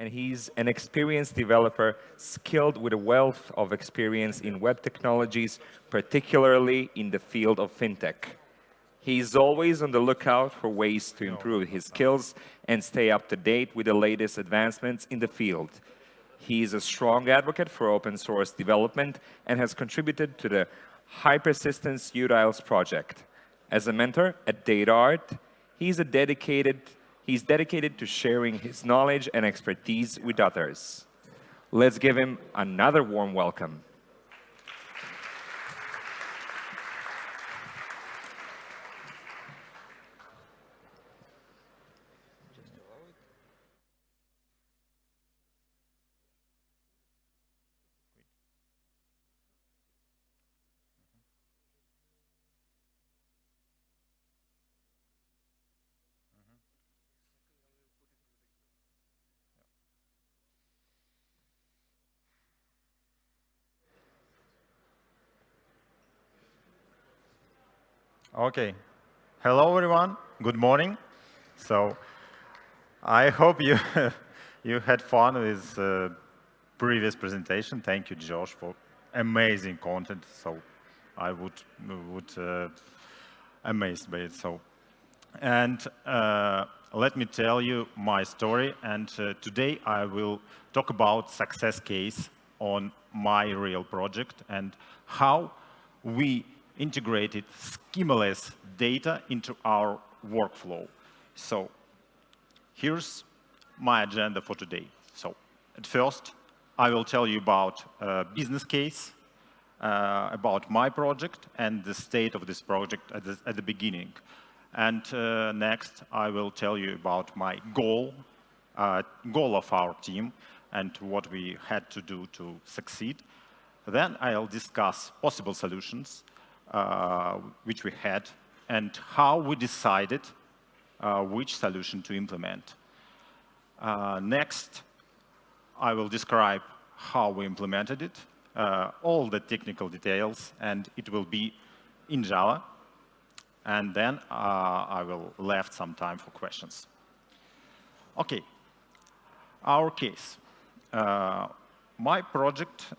and he's an experienced developer skilled with a wealth of experience in web technologies, particularly in the field of fintech. He is always on the lookout for ways to improve his skills and stay up to date with the latest advancements in the field. He is a strong advocate for open source development and has contributed to the High Persistence Utils project. As a mentor at DataArt, he's dedicated to sharing his knowledge and expertise with others. Let's give him another warm welcome. Okay. Hello, everyone. Good morning. So I hope you you had fun with previous presentation. Thank you, Josh, for amazing content. So I would amazed by it. So and let me tell you my story. And today I will talk about success case on my real project and how we integrated schemaless data into our workflow. So here's my agenda for today. So at first, I will tell you about a business case, about my project and the state of this project at the beginning. And next, I will tell you about my goal of our team and what we had to do to succeed. Then I'll discuss possible solutions which we had and how we decided which solution to implement. Next, I will describe how we implemented it, all the technical details, and it will be in Java. And then I will leave some time for questions. Okay, our case. My project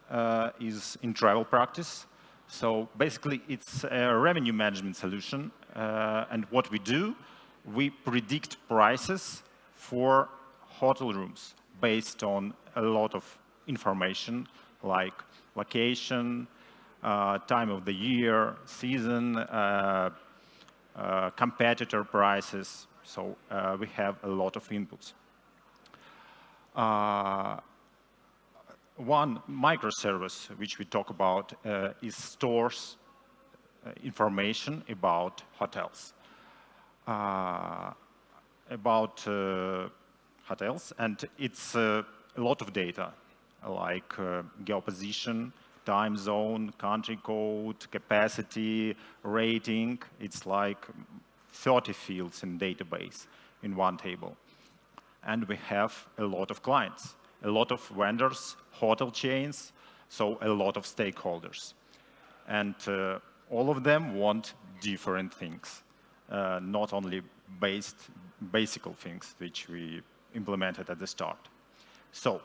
is in travel practice. So basically, it's a revenue management solution. And what we do, we predict prices for hotel rooms based on a lot of information like location, time of the year, season, competitor prices. So we have a lot of inputs. One microservice which we talk about is stores information about hotels. And it's a lot of data like geoposition, time zone, country code, capacity, rating. It's like 30 fields in database in one table. And we have a lot of clients, a lot of vendors, hotel chains, so a lot of stakeholders. And all of them want different things, not only basic things which we implemented at the start. So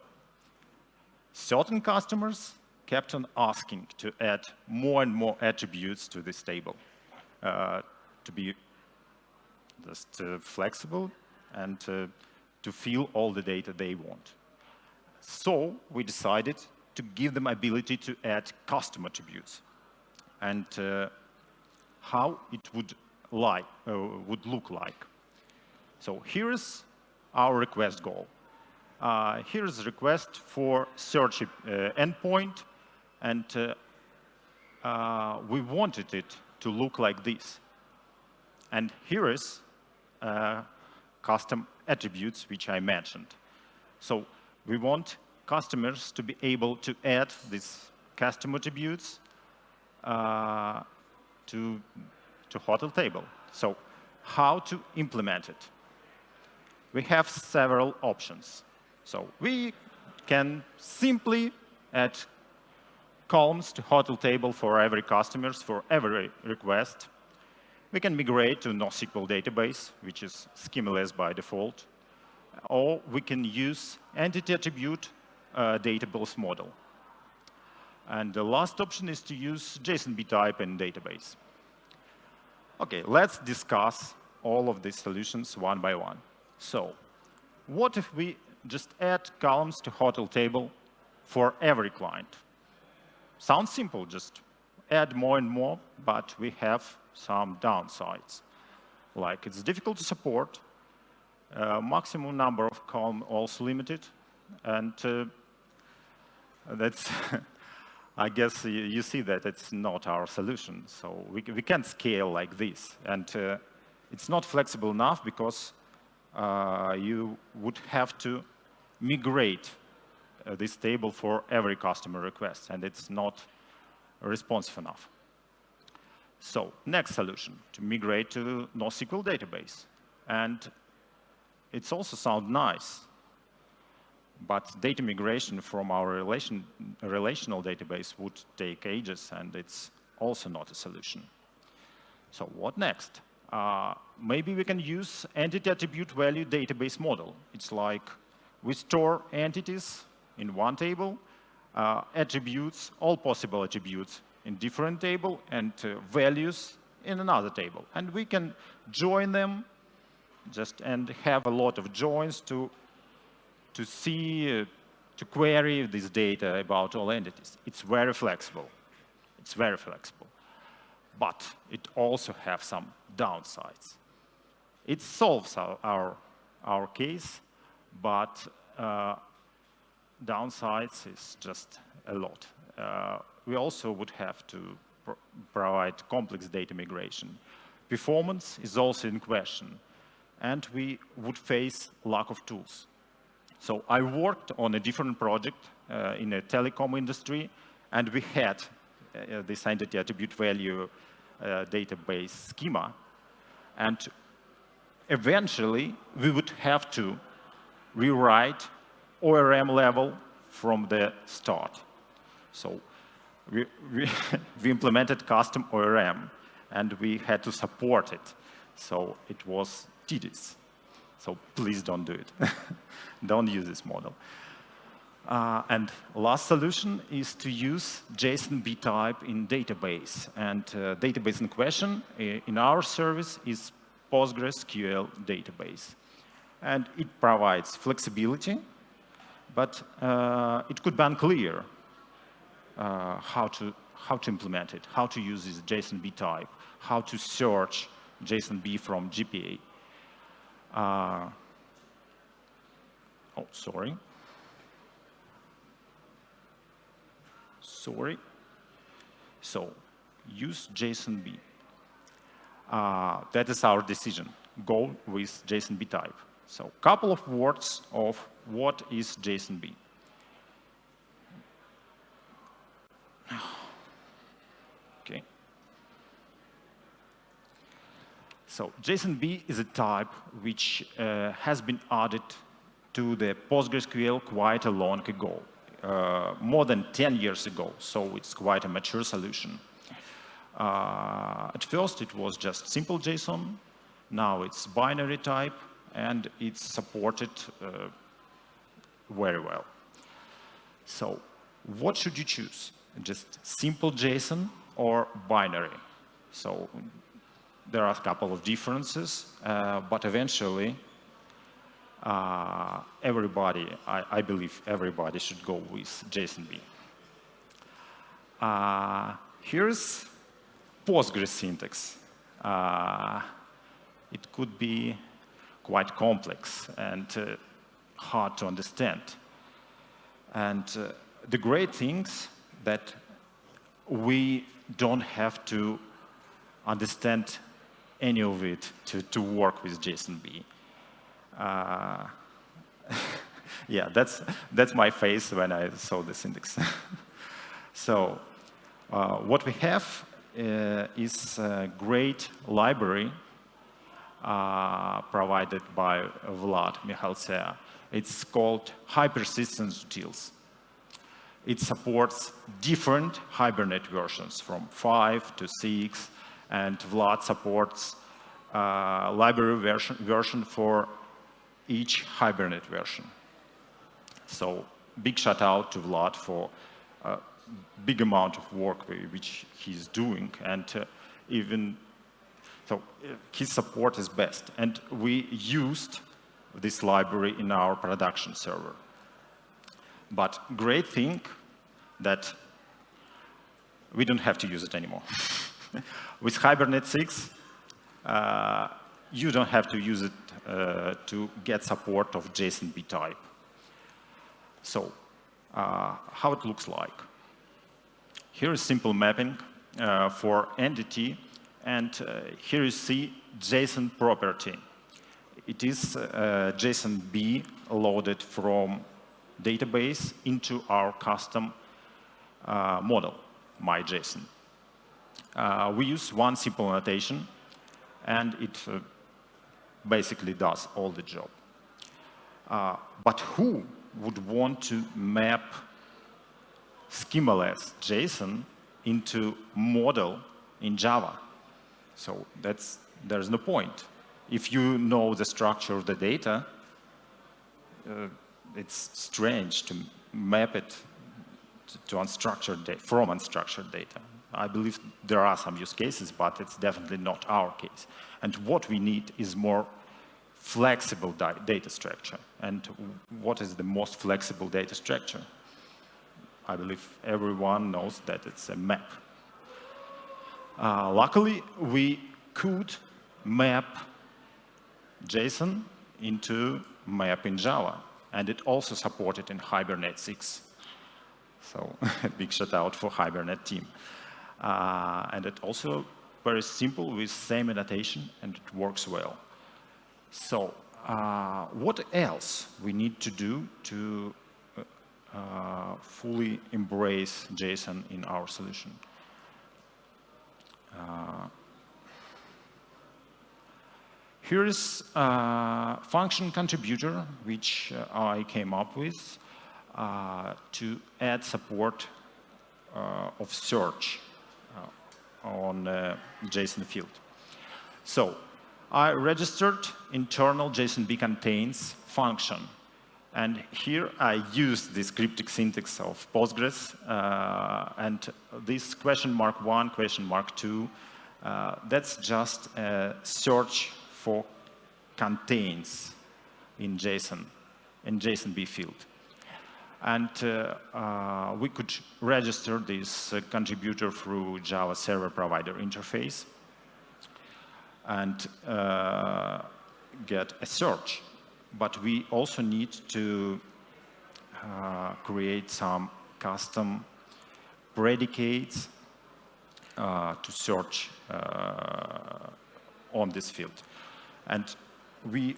certain customers kept on asking to add more and more attributes to this table, to be just flexible and to fill all the data they want. So we decided to give them ability to add custom attributes and how it would look like. So here is our request goal. Here is a request for search endpoint, and we wanted it to look like this. And here is custom attributes which I mentioned. So we want customers to be able to add these custom attributes to hotel table. So how to implement it? We have several options. So we can simply add columns to hotel table for every customers, for every request. We can migrate to NoSQL database, which is schemaless by default. or we can use entity attribute database model. And the last option is to use JSON-B type in database. Okay, let's discuss all of these solutions one by one. So, what if we just add columns to hotel table for every client? Sounds simple, just add more and more, but we have some downsides. Like it's difficult to support, maximum number of columns also limited, and that's, I guess you see that it's not our solution. So we can't scale like this, and it's not flexible enough because you would have to migrate this table for every customer request, and it's not responsive enough. So next solution, to migrate to NoSQL database. And it's also sound nice, but data migration from our relational database would take ages, and it's also not a solution. So what next? Maybe we can use entity attribute value database model. It's like we store entities in one table, attributes, all possible attributes in different table, and values in another table. And we can join them and have a lot of joins to see, to query this data about all entities. It's very flexible. It's very flexible. But it also has some downsides. It solves our case, but downsides is just a lot. We also would have to provide complex data migration. Performance is also in question, and we would face lack of tools. So I worked on a different project in a telecom industry, and we had this entity attribute value database schema, and eventually we would have to rewrite ORM level from the start. So we implemented custom ORM, and we had to support it. So it was tedious. So please don't do it. Don't use this model. And last solution is to use JSON-B type in database. And database in question in our service is PostgreSQL database. And it provides flexibility, but it could be unclear how to implement it, how to use this JSON-B type, how to search JSON-B from GPA. Oh, sorry. So, use JSON-B. That is our decision. Go with JSON-B type. So, couple of words of what is JSON-B. Okay. So, JSON-B is a type which has been added to the PostgreSQL quite a long ago. More than 10 years ago, so it's quite a mature solution. At first, it was just simple JSON. Now it's binary type, and it's supported very well. So what should you choose? Just simple JSON or binary? So there are a couple of differences, but eventually, everybody, I believe everybody should go with JSON-B. Here's Postgres syntax. It could be quite complex and hard to understand. And the great things that we don't have to understand any of it to work with JSON-B. Yeah, that's my face when I saw the syntax. So what we have is a great library provided by Vlad Mikhaltsev. It's called High-Persistence Utils. It supports different Hibernate versions from 5 to 6, and Vlad supports library version for each Hibernate version. So big shout out to Vlad for a big amount of work which he's doing, and his support is best. And we used this library in our production server. But great thing that we don't have to use it anymore. With Hibernate 6, you don't have to use it to get support of JSON-B type. So how it looks like. Here is simple mapping for entity, and here you see JSON property. It is JSON-B loaded from database into our custom model, myJSON. We use one simple annotation, and it basically does all the job. But who would want to map schemaless JSON into model in Java? So there's no point. If you know the structure of the data, it's strange to map it to unstructured data, from unstructured data. I believe there are some use cases, but it's definitely not our case. And what we need is more flexible data structure. And what is the most flexible data structure? I believe everyone knows that it's a map. Luckily, we could map JSON into map in Java, and it also supported in Hibernate 6. So big shout out for Hibernate team. And it also very simple with same annotation, and it works well. So what else we need to do to fully embrace JSON in our solution? Here is a function contributor, which I came up with to add support of search on JSON field. So I registered internal JSON-B contains function. And here I used this cryptic syntax of Postgres, and this $1, $2, that's just a search for contains in JSON-B field. And we could register this contributor through Java Server Provider interface and get a search. But we also need to create some custom predicates to search on this field. And we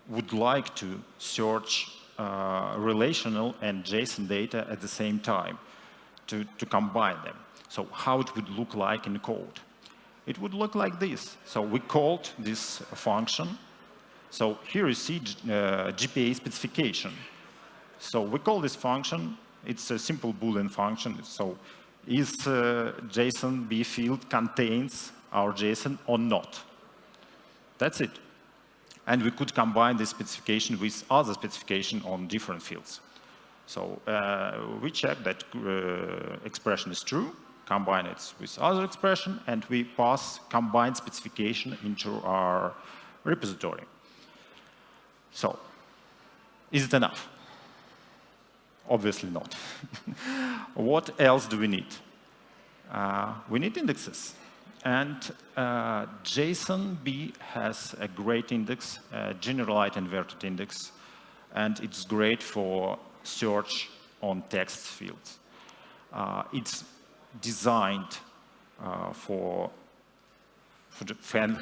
would like to search relational and JSON data at the same time to combine them. So how it would look like in code? It would look like this. So we called this function. So here you see GPA specification. So we call this function. It's a simple Boolean function. So is JSON-B field contains our JSON or not? That's it. And we could combine this specification with other specification on different fields. So we check that expression is true, combine it with other expression, and we pass combined specification into our repository. So, is it enough? Obviously not. What else do we need? We need indexes. And JSON-B has a great index, a generalized inverted index, and it's great for search on text fields. It's designed for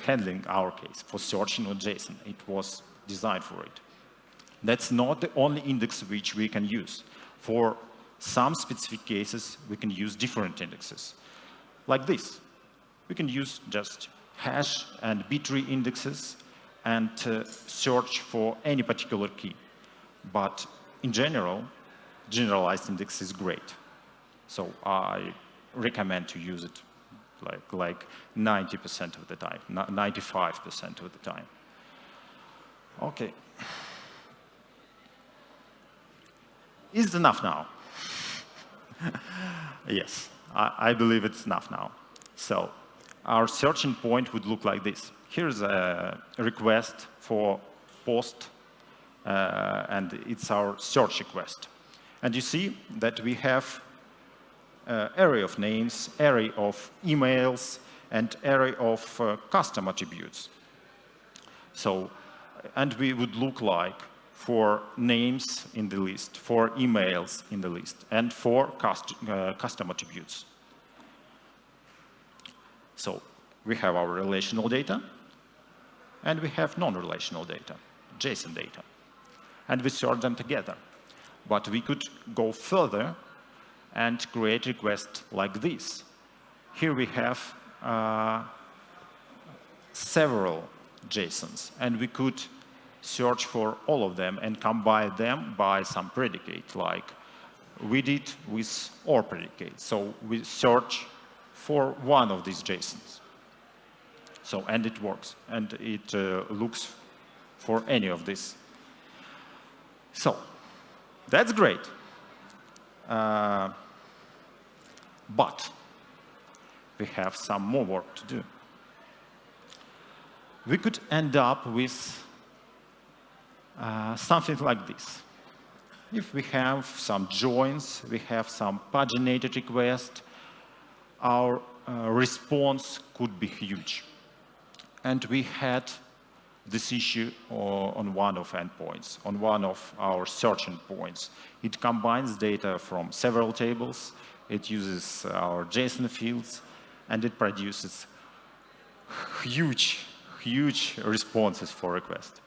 handling our case, for searching on JSON. It was designed for it. That's not the only index which we can use. For some specific cases, we can use different indexes, like this. We can use just hash and B-tree indexes and search for any particular key. But in general, generalized index is great. So I recommend to use it like 90% of the time, 95% of the time. Okay. Is it enough now? Yes, I believe it's enough now. So our searching point would look like this. Here's a request for post, and it's our search request. And you see that we have array of names, array of emails, and array of custom attributes. So, and we would look like for names in the list, for emails in the list, and for custom attributes. So we have our relational data, and we have non-relational data, JSON data. And we sort them together. But we could go further and create requests like this. Here we have several JSONs, and we could search for all of them and combine them by some predicate, like we did with OR predicate. So we search for one of these JSONs. So, and it works, and it looks for any of this. So, that's great. But we have some more work to do. We could end up with something like this. If we have some joins, we have some paginated request, our response could be huge. And we had this issue on one of endpoints, on one of our searching points. It combines data from several tables, it uses our JSON fields, and it produces huge responses for request.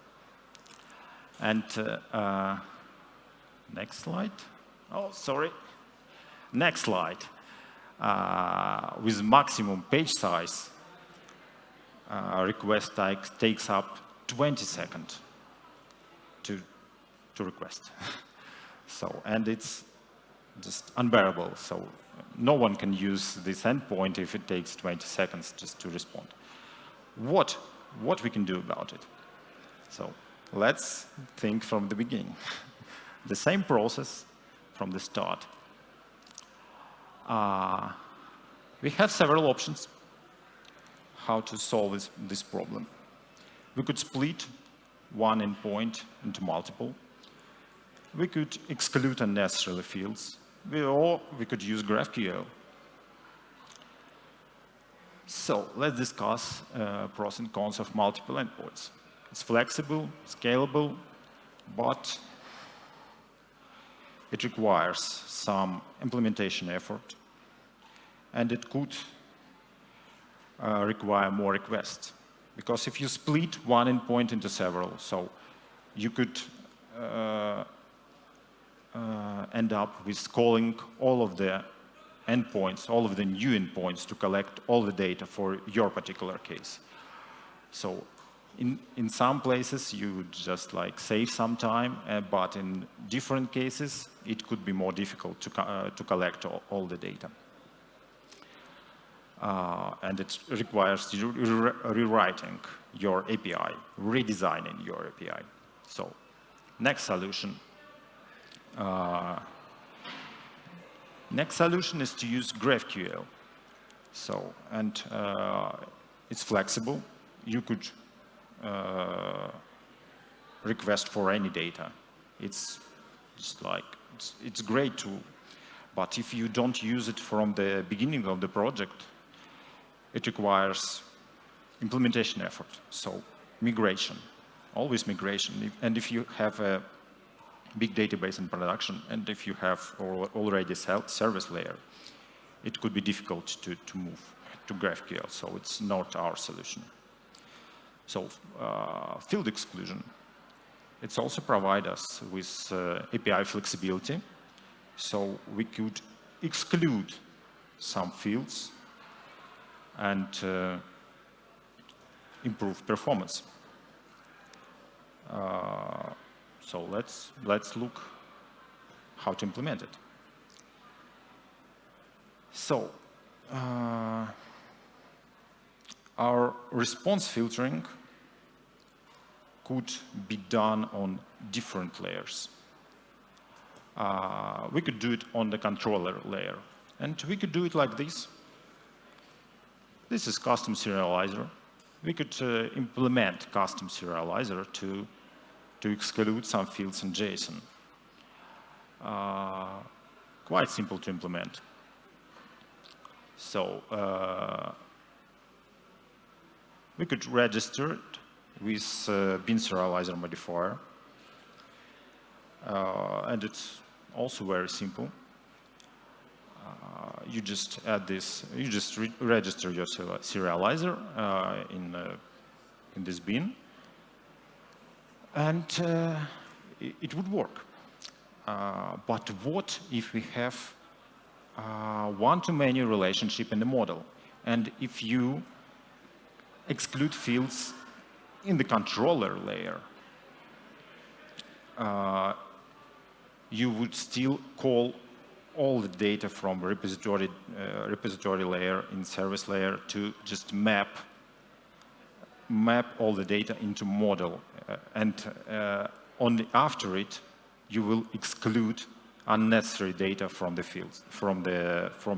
And next slide. Oh, sorry. Next slide. With maximum page size, request takes up 20 seconds to request. So, and it's just unbearable. So no one can use this endpoint if it takes 20 seconds just to respond. What we can do about it? So let's think from the beginning. The same process from the start. We have several options how to solve this problem. We could split one endpoint into multiple. We could exclude unnecessary fields, or we could use GraphQL. So let's discuss pros and cons of multiple endpoints. It's flexible, scalable, but it requires some implementation effort, and it could require more requests. Because if you split one endpoint into several, so you could end up with calling all of the endpoints, all of the new endpoints to collect all the data for your particular case. So in some places, you would just like save some time, but in different cases, it could be more difficult to collect all the data. And it requires rewriting your API, redesigning your API. So next solution. Next solution is to use GraphQL. So, and it's flexible. You could request for any data. It's just like, it's great tool. But if you don't use it from the beginning of the project, it requires implementation effort. So migration, always migration. And if you have a big database in production, and if you have already service layer, it could be difficult to move to GraphQL. So it's not our solution. So field exclusion. It's also provide us with API flexibility. So we could exclude some fields and improve performance. So let's look how to implement it. So our response filtering could be done on different layers. we could do it on the controller layer. And we could do it like this. This is custom serializer. We could implement custom serializer to exclude some fields in JSON. Quite simple to implement. So we could register it with bin serializer modifier. And it's also very simple. You just add this, you just register your serializer in this bin, and it would work. But what if we have one-to-many relationship in the model? And if you exclude fields in the controller layer, you would still call all the data from repository layer in service layer to just map all the data into model, and only after it you will exclude unnecessary data from the fields from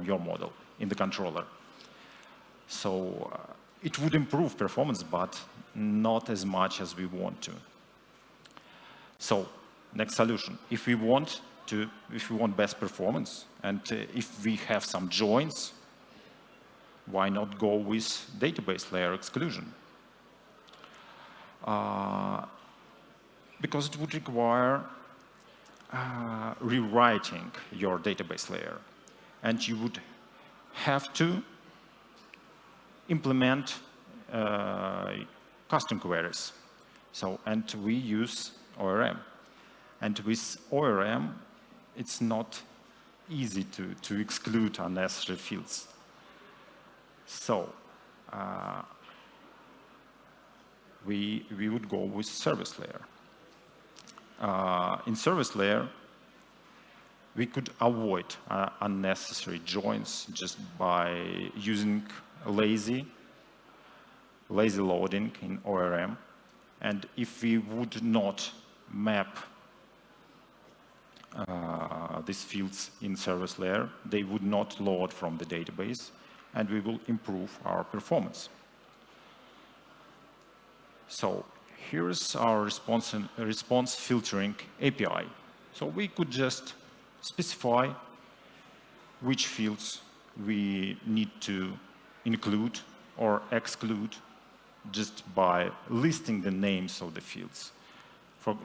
your model in the controller. So it would improve performance, but not as much as we want to. So next solution: if we want best performance, and if we have some joins, why not go with database layer exclusion? Because it would require rewriting your database layer, and you would have to implement custom queries. So, and we use ORM. And with ORM, it's not easy to exclude unnecessary fields. So we would go with service layer. In service layer, we could avoid unnecessary joins just by using lazy loading in ORM. And if we would not map these fields in service layer, they would not load from the database, and we will improve our performance. So here's our response filtering API. So we could just specify which fields we need to include or exclude just by listing the names of the fields.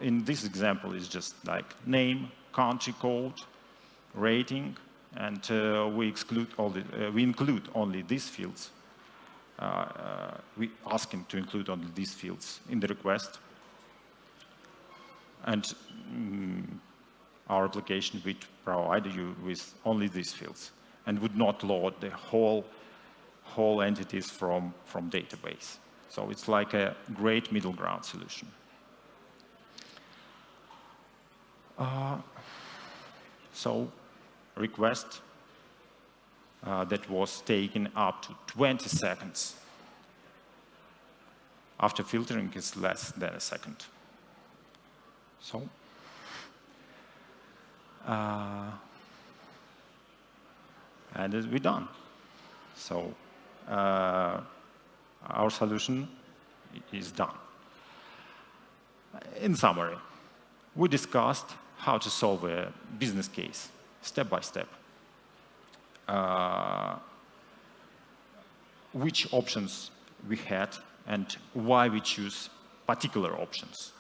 In this example, it's just like name, country code, rating, and we include only these fields. We ask him to include only these fields in the request, and our application would provide you with only these fields and would not load the whole entities from database. So it's like a great middle ground solution. So request that was taken up to 20 seconds. After filtering is less than a second. So and we're done. So our solution is done. In summary, we discussed how to solve a business case step by step. Which options we had and why we choose particular options.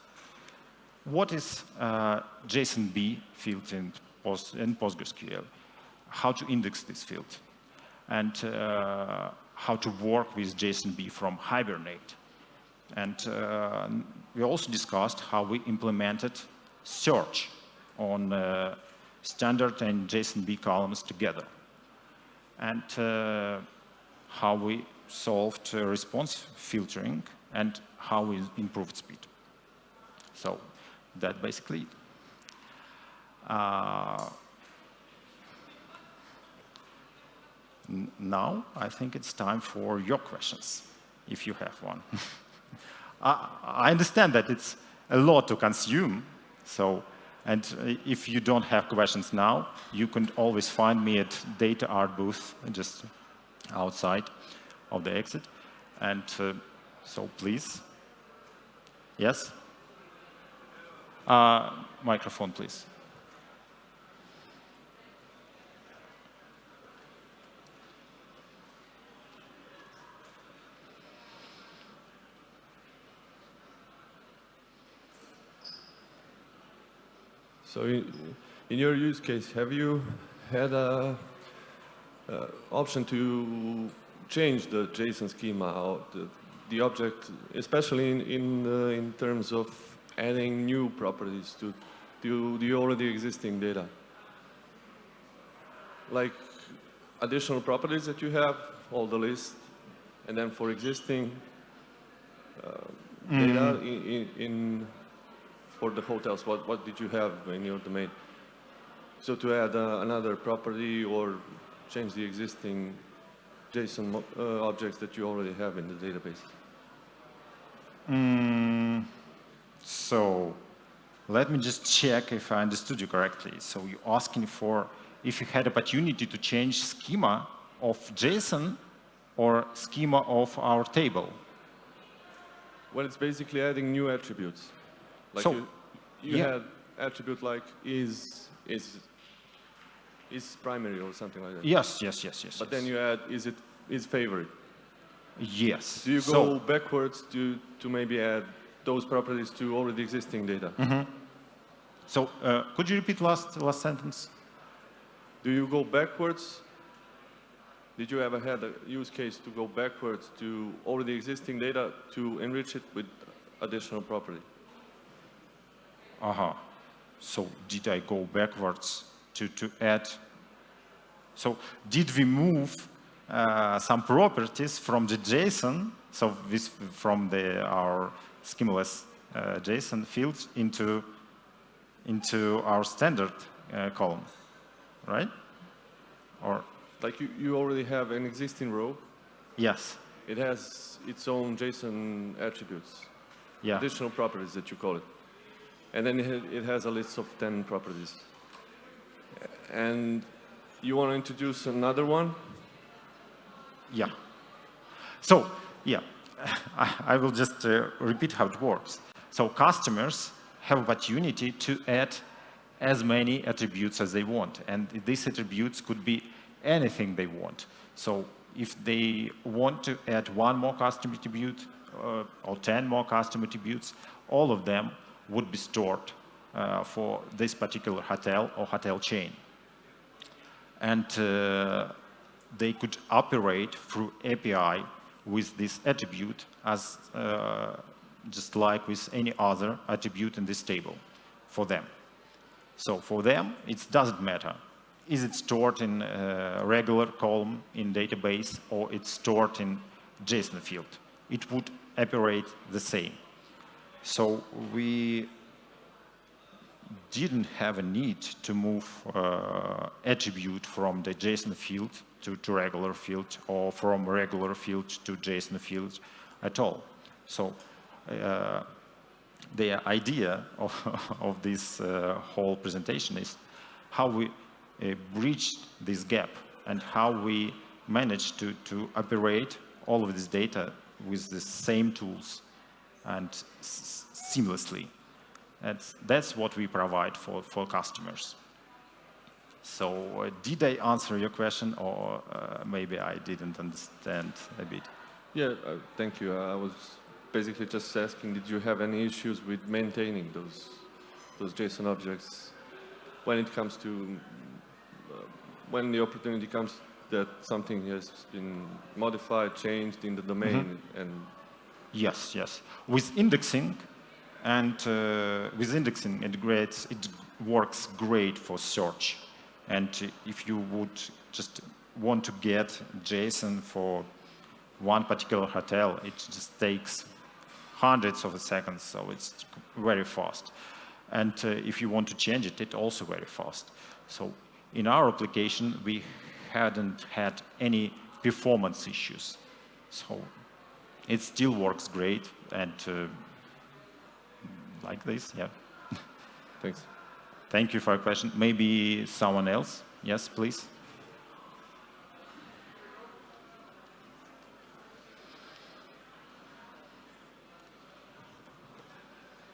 What is JSON-B field in PostgreSQL? How to index this field, and how to work with JSON-B from Hibernate. And we also discussed how we implemented search on standard and JSON-B columns together, and how we solved response filtering and how we improved speed. So that's basically it. Now I think it's time for your questions, if you have one. I understand that it's a lot to consume, so And if you don't have questions now, you can always find me at Data Art booth, just outside of the exit. And so please. Yes? Microphone, please. So in your use case, have you had a option to change the JSON schema or the object, especially in terms of adding new properties to the already existing data? Like additional properties that you have, all the list, and then for existing data for the hotels, what did you have in your domain? So to add another property or change the existing JSON objects that you already have in the database. So let me just check if I understood you correctly. So you're asking for if you had opportunity to change schema of JSON or schema of our table. Well, it's basically adding new attributes. Like So, you yeah. had attribute like is primary or something like that. Yes. But then you add is favorite. Yes. Do you So- go backwards to maybe add those properties to already existing data? So could you repeat last sentence? Do you go backwards? Did you ever had a use case to go backwards to already existing data to enrich it with additional property? So did I go backwards to add? So did we move some properties from the JSON, so this from our schemaless JSON fields into our standard column, right? Or Like you already have an existing row. yes, It has its own JSON attributes, yeah. additional properties that you call it. And then it has a list of 10 properties. And you want to introduce another one? Yeah. So, yeah, I will just repeat how it works. So customers have opportunity to add as many attributes as they want. And these attributes could be anything they want. So if they want to add one more custom attribute or 10 more custom attributes, all of them would be stored for this particular hotel or hotel chain. And they could operate through API with this attribute as just like with any other attribute in this table for them. So for them, it doesn't matter. Is it stored in a regular column in database or it's stored in JSON field? It would operate the same. So we didn't have a need to move attribute from the JSON field to regular field or from regular field to JSON field at all. So the idea of this whole presentation is how we bridge this gap and how we manage to operate all of this data with the same tools and seamlessly. That's what we provide for customers. So did I answer your question, or maybe I didn't understand a bit? Yeah, thank you. I was basically just asking, did you have any issues with maintaining those JSON objects when it comes to, when the opportunity comes that something has been modified, changed in the domain, and Yes. With indexing, and with indexing, it works great for search. And if you would just want to get JSON for one particular hotel, it just takes hundreds of seconds, so it's very fast. And if you want to change it, it's also very fast. So in our application, we hadn't had any performance issues. So it still works great, and like this, yeah. thanks. Thank you for your question. Maybe someone else? Yes, please.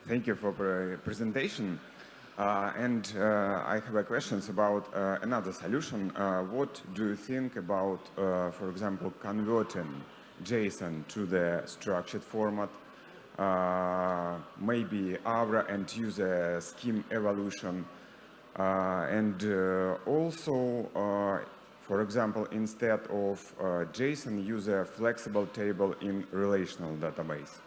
Thank you for the presentation. I have a questions about another solution. What do you think about, for example, converting JSON to the structured format, maybe Avra and use a scheme evolution, also, for example, instead of JSON, use a flexible table in relational database?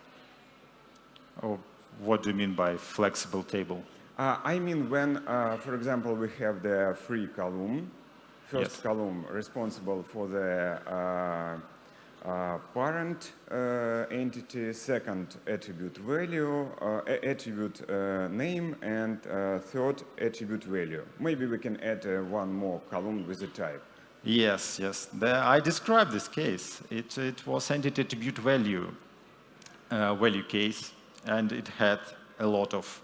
Oh, what do you mean by flexible table? I mean when, for example, we have the free column, first Yes. column responsible for the parent entity, second attribute value, attribute name, and third attribute value. Maybe we can add one more column with the type. Yes, yes. I described this case. It was entity attribute value case, and it had a lot of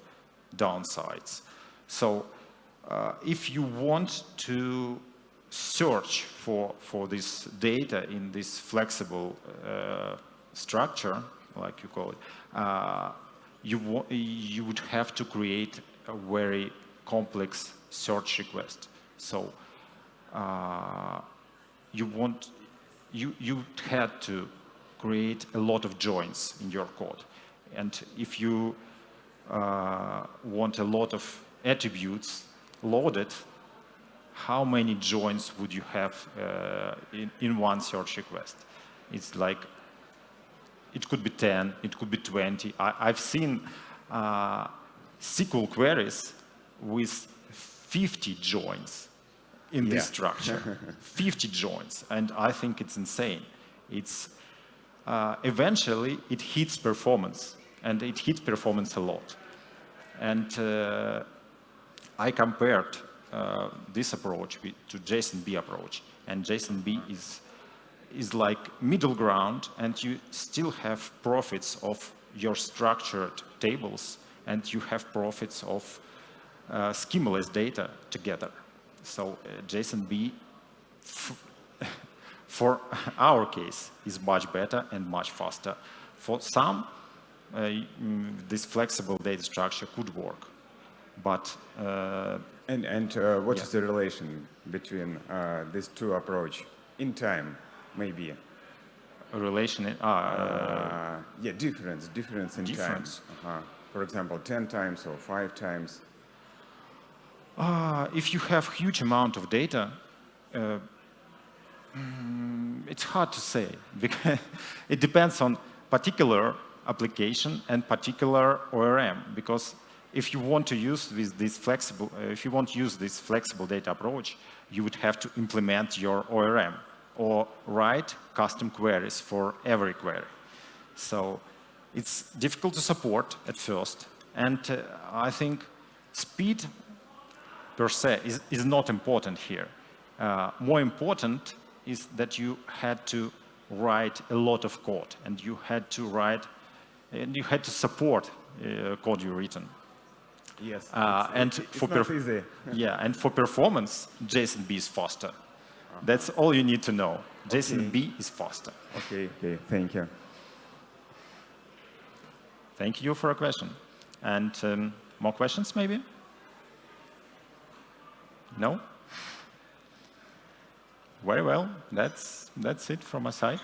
downsides. So if you want to search for this data in this flexible structure, like you call it, you would have to create a very complex search request. So you had to create a lot of joins in your code. And if you want a lot of attributes loaded, how many joins would you have in one search request? It's like, it could be 10, it could be 20. I've seen SQL queries with 50 joins in this structure. 50 joins, and I think it's insane. It's eventually it hits performance, and it hits performance a lot. And I compared this approach to JSON-B approach, and JSON-B is like middle ground, and you still have profits of your structured tables, and you have profits of schemaless data together. So JSON-B, for our case, is much better and much faster. For some, this flexible data structure could work, but what is the relation between these two approaches in time, maybe? A relation? Yeah, difference in time. For example, 10 times or 5 times. If you have huge amount of data, it's hard to say, because it depends on particular application and particular ORM. Because if you want to use this flexible data approach, you would have to implement your ORM or write custom queries for every query. So it's difficult to support at first, and I think speed per se is not important here. More important is that you had to write a lot of code, and you had to support code you written. Yes, it's not easy. Yeah, and for performance, JSON-B is faster. That's all you need to know. JSON-B is faster. Okay, thank you. Thank you for a question. And more questions, maybe? No? Very well. That's it from my side.